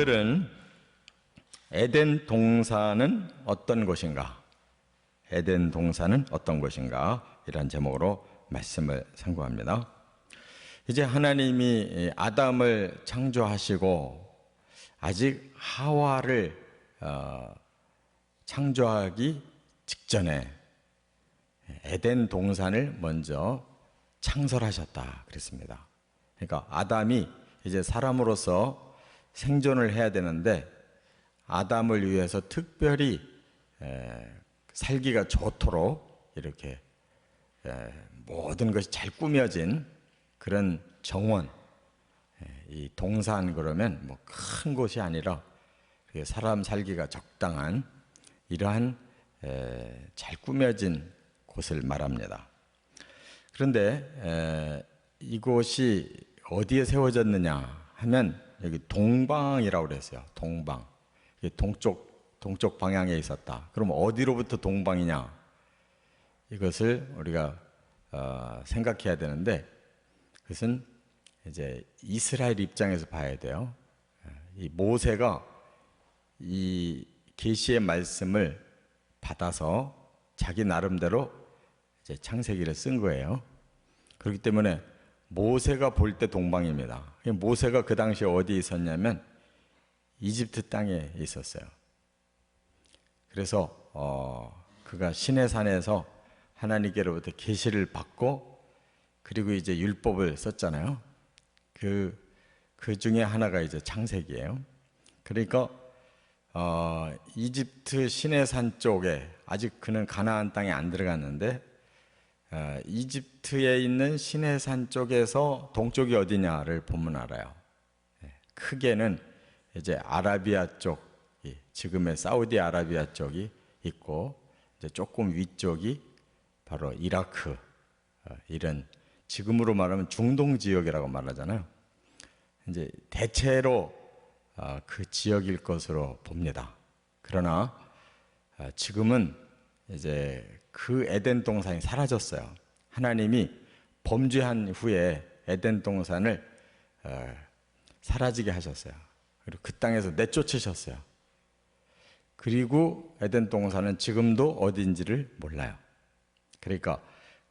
오늘은 에덴 동산은 어떤 곳인가? 에덴 동산은 어떤 곳인가? 이런 제목으로 말씀을 상고합니다. 이제 하나님이 아담을 창조하시고 아직 하와를 창조하기 직전에 에덴 동산을 먼저 창설하셨다 그랬습니다. 그러니까 아담이 이제 사람으로서 생존을 해야 되는데 아담을 위해서 특별히 살기가 좋도록 이렇게 모든 것이 잘 꾸며진 그런 정원, 이 동산 그러면 뭐 큰 곳이 아니라 사람 살기가 적당한 이러한 잘 꾸며진 곳을 말합니다. 그런데 이곳이 어디에 세워졌느냐 하면 여기 동방이라고 그랬어요. 동방. 동쪽 방향에 있었다. 그럼 어디로부터 동방이냐? 이것을 우리가 생각해야 되는데 그것은 이제 이스라엘 입장에서 봐야 돼요. 이 모세가 이 계시의 말씀을 받아서 자기 나름대로 이제 창세기를 쓴 거예요. 그렇기 때문에 모세가 볼 때 동방입니다. 모세가 그 당시에 어디에 있었냐면 이집트 땅에 있었어요. 그래서 그가 시내산에서 하나님께로부터 계시를 받고 그리고 이제 율법을 썼잖아요. 그 중에 하나가 이제 창세기예요. 그러니까 이집트 시내산 쪽에 아직 그는 가나안 땅에 안 들어갔는데 이집트에 있는 시내산 쪽에서 동쪽이 어디냐를 보면 알아요. 크게는 이제 아라비아 쪽, 지금의 사우디아라비아 쪽이 있고 이제 조금 위쪽이 바로 이라크, 이런 지금으로 말하면 중동 지역이라고 말하잖아요. 이제 대체로 그 지역일 것으로 봅니다. 그러나 지금은 이제 그 에덴 동산이 사라졌어요. 하나님이 범죄한 후에 에덴 동산을 사라지게 하셨어요. 그리고 그 땅에서 내쫓으셨어요. 그리고 에덴 동산은 지금도 어딘지를 몰라요. 그러니까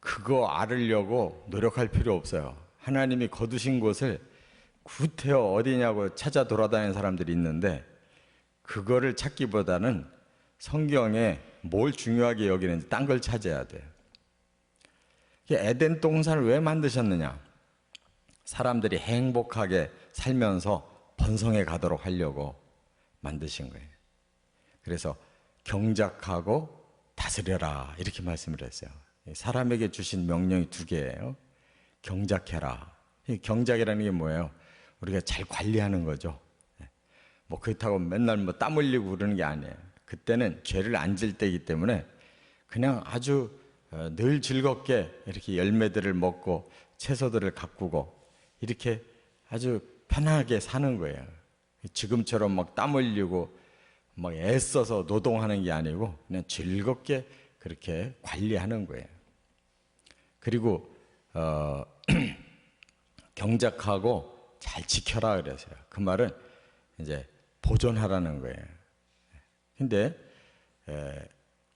그거 알으려고 노력할 필요 없어요. 하나님이 거두신 곳을 구태여 어디냐고 찾아 돌아다니는 사람들이 있는데 그거를 찾기보다는 성경에 뭘 중요하게 여기는지 딴 걸 찾아야 돼요. 에덴 동산을 왜 만드셨느냐? 사람들이 행복하게 살면서 번성해 가도록 하려고 만드신 거예요. 그래서 경작하고 다스려라 이렇게 말씀을 했어요. 사람에게 주신 명령이 두 개예요. 경작해라. 경작이라는 게 뭐예요? 우리가 잘 관리하는 거죠. 뭐 그렇다고 맨날 뭐 땀 흘리고 그러는 게 아니에요. 그때는 죄를 안 질 때이기 때문에 그냥 아주 늘 즐겁게 이렇게 열매들을 먹고 채소들을 가꾸고 이렇게 아주 편하게 사는 거예요. 지금처럼 막 땀 흘리고 막 애써서 노동하는 게 아니고 그냥 즐겁게 그렇게 관리하는 거예요. 그리고 경작하고 잘 지켜라 그랬어요. 그 말은 이제 보존하라는 거예요. 근데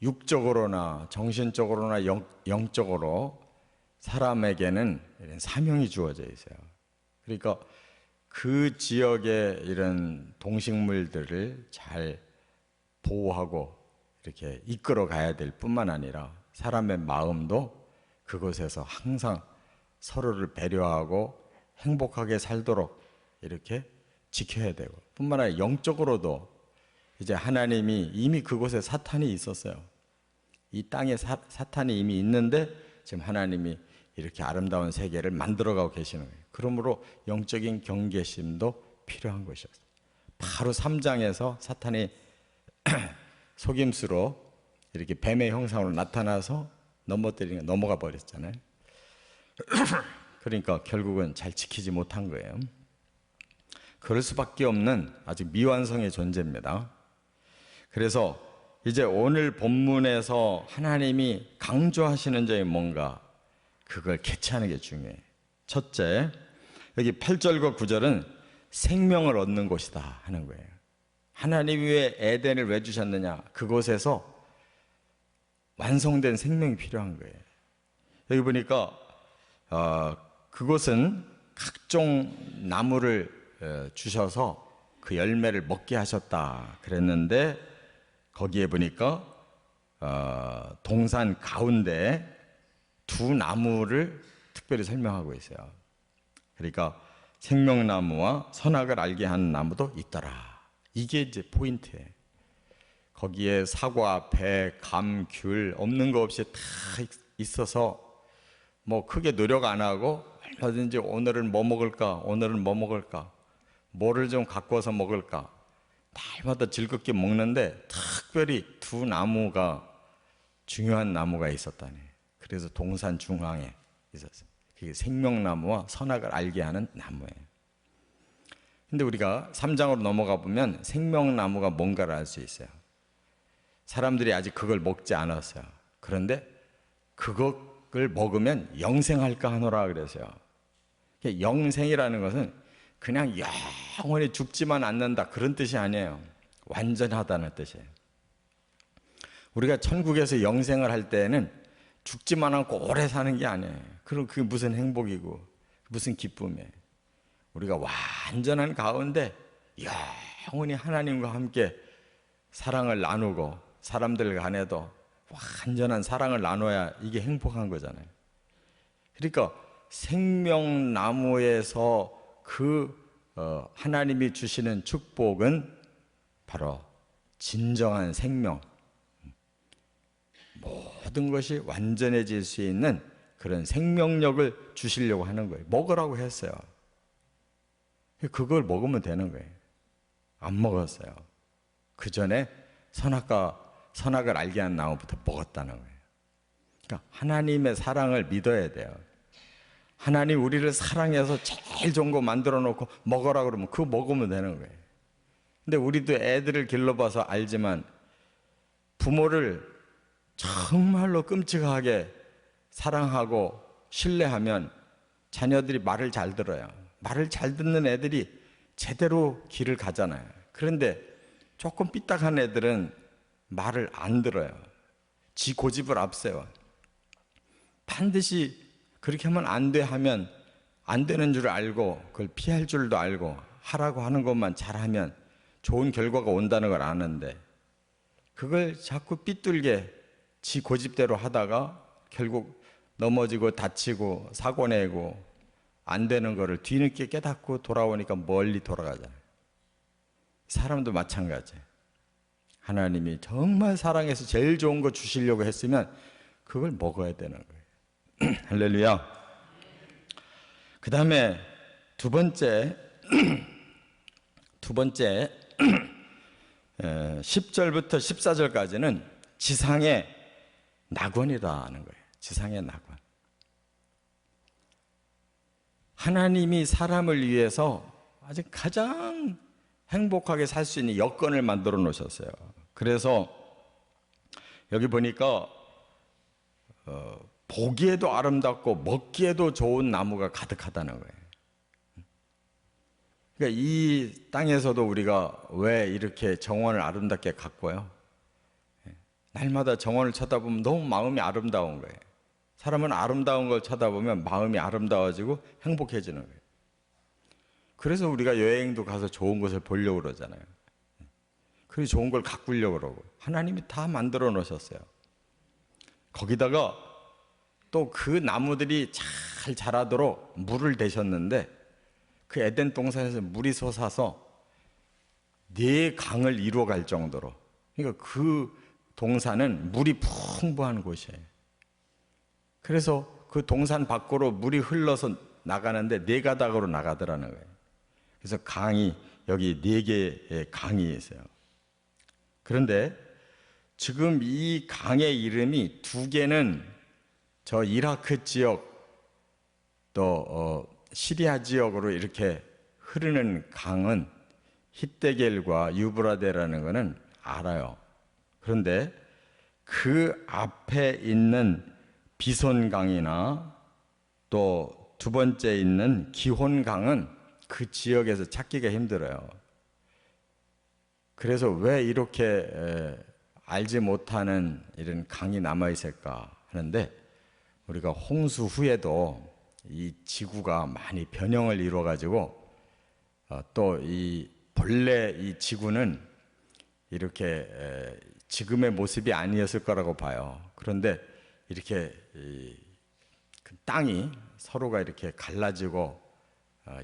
육적으로나 정신적으로나 영적으로 사람에게는 이런 사명이 주어져 있어요. 그러니까 그 지역의 이런 동식물들을 잘 보호하고 이렇게 이끌어 가야 될 뿐만 아니라 사람의 마음도 그곳에서 항상 서로를 배려하고 행복하게 살도록 이렇게 지켜야 되고 뿐만 아니라 영적으로도 이제 하나님이 이미 그곳에 사탄이 있었어요. 이 땅에 사탄이 이미 있는데 지금 하나님이 이렇게 아름다운 세계를 만들어가고 계시는 거예요. 그러므로 영적인 경계심도 필요한 것이었어요. 바로 3장에서 사탄이 속임수로 이렇게 뱀의 형상으로 나타나서 넘어가 버렸잖아요. 그러니까 결국은 잘 지키지 못한 거예요. 그럴 수밖에 없는 아주 미완성의 존재입니다. 그래서 이제 오늘 본문에서 하나님이 강조하시는 점이 뭔가 그걸 캐치하는 게 중요해요. 첫째, 여기 8절과 9절은 생명을 얻는 곳이다 하는 거예요. 하나님이 왜 에덴을 왜 주셨느냐? 그곳에서 완성된 생명이 필요한 거예요. 여기 보니까 그곳은 각종 나무를 주셔서 그 열매를 먹게 하셨다 그랬는데, 거기에 보니까 동산 가운데 두 나무를 특별히 설명하고 있어요. 그러니까 생명나무와 선악을 알게 하는 나무도 있더라. 이게 이제 포인트예요. 거기에 사과, 배, 감, 귤 없는 거 없이 다 있어서 뭐 크게 노력 안 하고 얼마든지 오늘은 뭐 먹을까, 오늘은 뭐 먹을까, 뭐를 좀 갖고 와서 먹을까, 날마다 즐겁게 먹는데 특별히 두 나무가 중요한 나무가 있었다네. 그래서 동산 중앙에 있었어요. 그게 생명나무와 선악을 알게 하는 나무예요. 근데 우리가 3장으로 넘어가 보면 생명나무가 뭔가를 알 수 있어요. 사람들이 아직 그걸 먹지 않았어요. 그런데 그걸 먹으면 영생할까 하노라 그랬어요. 영생이라는 것은 그냥 영원히 죽지만 않는다 그런 뜻이 아니에요. 완전하다는 뜻이에요. 우리가 천국에서 영생을 할 때는 죽지만 않고 오래 사는 게 아니에요. 그럼 그게 무슨 행복이고 무슨 기쁨이에요. 우리가 완전한 가운데 영원히 하나님과 함께 사랑을 나누고 사람들 간에도 완전한 사랑을 나눠야 이게 행복한 거잖아요. 그러니까 생명나무에서 하나님이 주시는 축복은 바로 진정한 생명, 모든 것이 완전해질 수 있는 그런 생명력을 주시려고 하는 거예요. 먹으라고 했어요. 그걸 먹으면 되는 거예요. 안 먹었어요. 그 전에 선악을 알게 하는 나무부터 먹었다는 거예요. 그러니까 하나님의 사랑을 믿어야 돼요. 하나님 우리를 사랑해서 제일 좋은 거 만들어 놓고 먹으라 그러면 그거 먹으면 되는 거예요. 근데 우리도 애들을 길러봐서 알지만 부모를 정말로 끔찍하게 사랑하고 신뢰하면 자녀들이 말을 잘 들어요. 말을 잘 듣는 애들이 제대로 길을 가잖아요. 그런데 조금 삐딱한 애들은 말을 안 들어요. 지 고집을 앞세워. 반드시 그렇게 하면 안 돼 하면 안 되는 줄 알고 그걸 피할 줄도 알고 하라고 하는 것만 잘하면 좋은 결과가 온다는 걸 아는데, 그걸 자꾸 삐뚤게 지 고집대로 하다가 결국 넘어지고 다치고 사고 내고 안 되는 거를 뒤늦게 깨닫고 돌아오니까 멀리 돌아가잖아요. 사람도 마찬가지예요. 하나님이 정말 사랑해서 제일 좋은 거 주시려고 했으면 그걸 먹어야 되는 거예요. 할렐루야. 그 다음에 두 번째 10절부터 14절까지는 지상의 낙원이라는 거예요. 지상의 낙원. 하나님이 사람을 위해서 아주 가장 행복하게 살 수 있는 여건을 만들어 놓으셨어요. 그래서 여기 보니까 보기에도 아름답고 먹기에도 좋은 나무가 가득하다는 거예요. 그러니까 이 땅에서도 우리가 왜 이렇게 정원을 아름답게 가꿔요? 날마다 정원을 쳐다보면 너무 마음이 아름다운 거예요. 사람은 아름다운 걸 쳐다보면 마음이 아름다워지고 행복해지는 거예요. 그래서 우리가 여행도 가서 좋은 것을 보려고 그러잖아요. 그리고 좋은 걸 가꾸려고 그러고. 하나님이 다 만들어 놓으셨어요. 거기다가 또 그 나무들이 잘 자라도록 물을 대셨는데, 그 에덴 동산에서 물이 솟아서 4강을 이루어갈 정도로, 그러니까 그 동산은 물이 풍부한 곳이에요. 그래서 그 동산 밖으로 물이 흘러서 나가는데 4가닥으로 나가더라는 거예요. 그래서 강이 여기 4개의 강이 있어요. 그런데 지금 이 강의 이름이 2개는 저 이라크 지역 또 시리아 지역으로 이렇게 흐르는 강은 hitdegel과 유브라데라는 것은 알아요. 그런데 그 앞에 있는 비손강이나 또 두 번째 있는 기혼강은 그 지역에서 찾기가 힘들어요. 그래서 왜 이렇게 알지 못하는 이런 강이 남아있을까 하는데, 우리가 홍수 후에도 이 지구가 많이 변형을 이루어가지고 또 이 본래 이 지구는 이렇게 지금의 모습이 아니었을 거라고 봐요. 그런데 이렇게 그 땅이 서로가 이렇게 갈라지고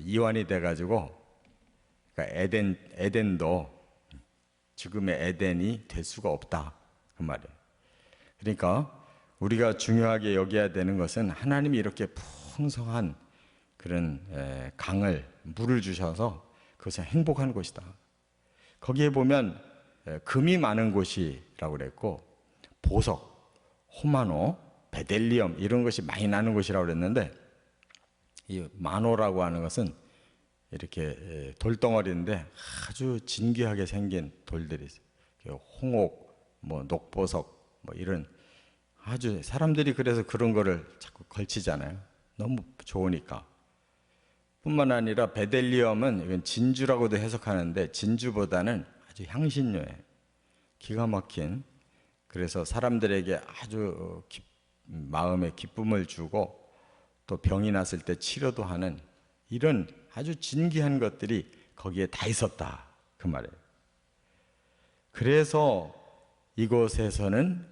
이완이 돼가지고, 그러니까 에덴도 지금의 에덴이 될 수가 없다 그 말이에요. 그러니까 우리가 중요하게 여겨야 되는 것은 하나님이 이렇게 풍성한 그런 강을, 물을 주셔서 그것은 행복한 곳이다. 거기에 보면 금이 많은 곳이라고 그랬고, 보석, 호마노, 베델리엄 이런 것이 많이 나는 곳이라고 그랬는데, 이 마노라고 하는 것은 이렇게 돌덩어리인데 아주 진귀하게 생긴 돌들이 있어요. 홍옥, 뭐 녹보석, 뭐 이런 아주, 사람들이 그래서 그런 거를 자꾸 걸치잖아요. 너무 좋으니까. 뿐만 아니라 베델리엄은 이건 진주라고도 해석하는데, 진주보다는 아주 향신료예요. 기가 막힌. 그래서 사람들에게 아주 마음에 기쁨을 주고 또 병이 났을 때 치료도 하는 이런 아주 진귀한 것들이 거기에 다 있었다 그 말이에요. 그래서 이곳에서는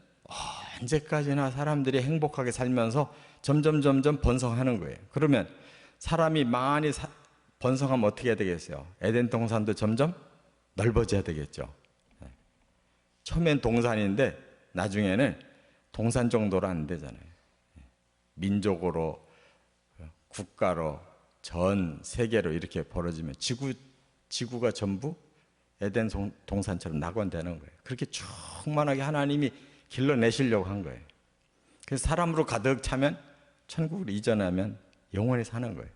언제까지나 사람들이 행복하게 살면서 점점 번성하는 거예요. 그러면 사람이 많이 번성하면 어떻게 해야 되겠어요? 에덴 동산도 점점 넓어져야 되겠죠. 처음엔 동산인데 나중에는 동산 정도로 안 되잖아요. 민족으로, 국가로, 전 세계로 이렇게 벌어지면 지구가 전부 에덴 동산처럼 낙원되는 거예요. 그렇게 충만하게 하나님이 길러내시려고 한 거예요. 그래서 사람으로 가득 차면 천국으로 이전하면 영원히 사는 거예요.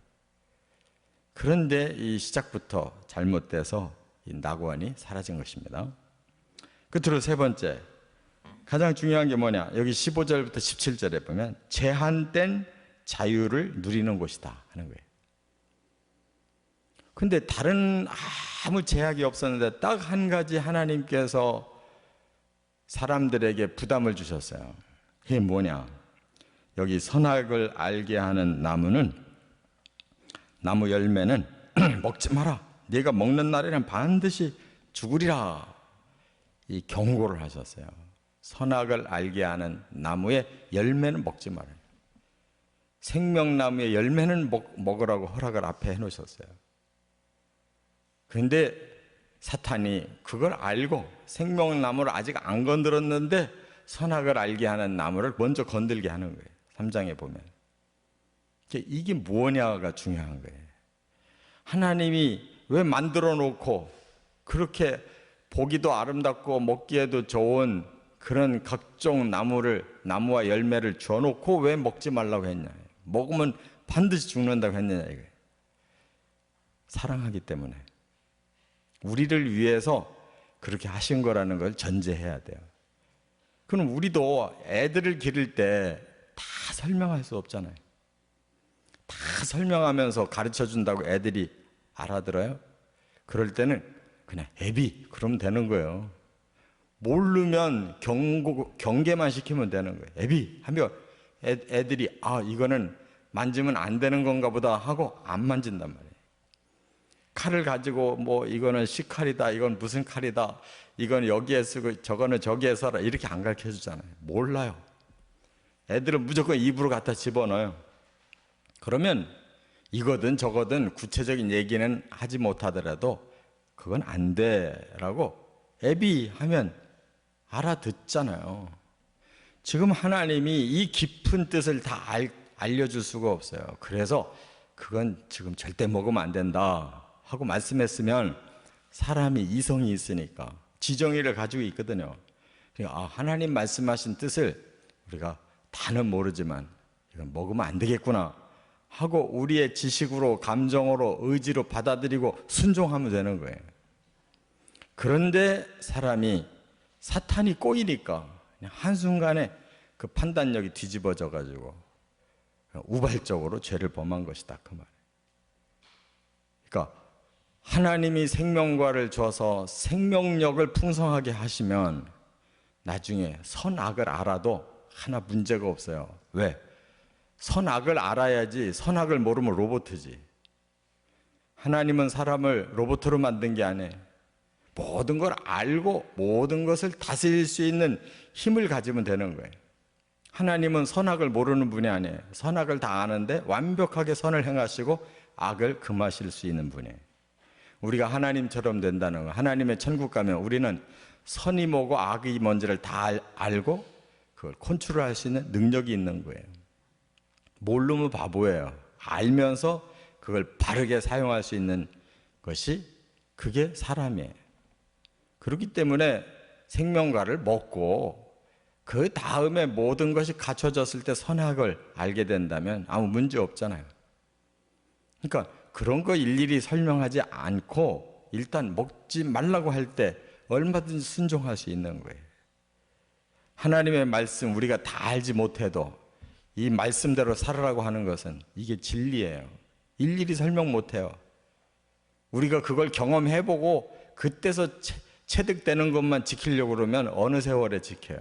그런데 이 시작부터 잘못돼서 이 낙원이 사라진 것입니다. 끝으로 세 번째, 가장 중요한 게 뭐냐, 여기 15절부터 17절에 보면 제한된 자유를 누리는 곳이다 하는 거예요. 근데 다른 아무 제약이 없었는데 딱 한 가지 하나님께서 사람들에게 부담을 주셨어요. 그게 뭐냐, 여기 선악을 알게 하는 나무 열매는 먹지 마라. 네가 먹는 날에는 반드시 죽으리라. 이 경고를 하셨어요. 선악을 알게 하는 나무의 열매는 먹지 말아요. 생명나무의 열매는 먹으라고 허락을 앞에 해놓으셨어요. 그런데 사탄이 그걸 알고 생명나무를 아직 안 건드렸는데 선악을 알게 하는 나무를 먼저 건들게 하는 거예요. 3장에 보면. 이게 뭐냐가 중요한 거예요. 하나님이 왜 만들어 놓고 그렇게 보기도 아름답고 먹기에도 좋은 그런 각종 나무와 열매를 줘놓고 왜 먹지 말라고 했냐. 먹으면 반드시 죽는다고 했느냐 이거예요. 사랑하기 때문에. 우리를 위해서 그렇게 하신 거라는 걸 전제해야 돼요. 그럼 우리도 애들을 기를 때 다 설명할 수 없잖아요. 다 설명하면서 가르쳐 준다고 애들이 알아들어요? 그럴 때는 그냥 애비 그러면 되는 거예요. 모르면 경계만 시키면 되는 거예요. 애비 하면 애들이 이거는 만지면 안 되는 건가 보다 하고 안 만진단 말이에요. 칼을 가지고 뭐 이거는 식칼이다, 이건 무슨 칼이다, 이건 여기에 쓰고 저거는 저기에 써라 이렇게 안 가르쳐 주잖아요. 몰라요. 애들은 무조건 입으로 갖다 집어넣어요. 그러면 이거든 저거든 구체적인 얘기는 하지 못하더라도 그건 안 돼라고 애비 하면 알아듣잖아요. 지금 하나님이 이 깊은 뜻을 다 알려줄 수가 없어요. 그래서 그건 지금 절대 먹으면 안 된다 하고 말씀했으면 사람이 이성이 있으니까 지정의를 가지고 있거든요. 그러니까 하나님 말씀하신 뜻을 우리가 다는 모르지만 이건 먹으면 안 되겠구나 하고 우리의 지식으로, 감정으로, 의지로 받아들이고 순종하면 되는 거예요. 그런데 사탄이 꼬이니까 그냥 한순간에 그 판단력이 뒤집어져 가지고 우발적으로 죄를 범한 것이다 그 말이에요. 그러니까 하나님이 생명과를 줘서 생명력을 풍성하게 하시면 나중에 선악을 알아도 하나 문제가 없어요. 왜? 선악을 알아야지. 선악을 모르면 로봇이지. 하나님은 사람을 로봇으로 만든 게 아니에요. 모든 걸 알고 모든 것을 다스릴 수 있는 힘을 가지면 되는 거예요. 하나님은 선악을 모르는 분이 아니에요. 선악을 다 아는데 완벽하게 선을 행하시고 악을 금하실 수 있는 분이에요. 우리가 하나님처럼 된다는 거, 하나님의 천국 가면 우리는 선이 뭐고 악이 뭔지를 다 알고 그걸 컨트롤할 수 있는 능력이 있는 거예요. 모르면 바보예요. 알면서 그걸 바르게 사용할 수 있는 것이 그게 사람이에요. 그렇기 때문에 생명과를 먹고 그 다음에 모든 것이 갖춰졌을 때 선악을 알게 된다면 아무 문제 없잖아요. 그러니까 그런 거 일일이 설명하지 않고 일단 먹지 말라고 할 때 얼마든지 순종할 수 있는 거예요. 하나님의 말씀 우리가 다 알지 못해도 이 말씀대로 살아라고 하는 것은 이게 진리예요. 일일이 설명 못해요. 우리가 그걸 경험해보고 그때서 체득되는 것만 지키려고 그러면 어느 세월에 지켜요.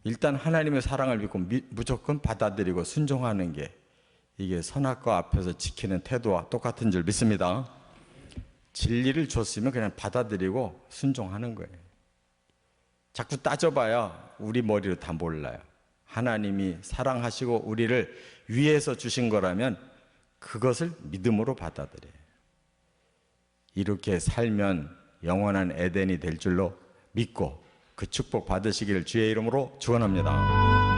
일단 하나님의 사랑을 믿고 무조건 받아들이고 순종하는 게 이게 선악과 앞에서 지키는 태도와 똑같은 줄 믿습니다. 진리를 줬으면 그냥 받아들이고 순종하는 거예요. 자꾸 따져봐야 우리 머리로 다 몰라요. 하나님이 사랑하시고 우리를 위해서 주신 거라면 그것을 믿음으로 받아들여요. 이렇게 살면 영원한 에덴이 될 줄로 믿고 그 축복 받으시기를 주의 이름으로 축원합니다.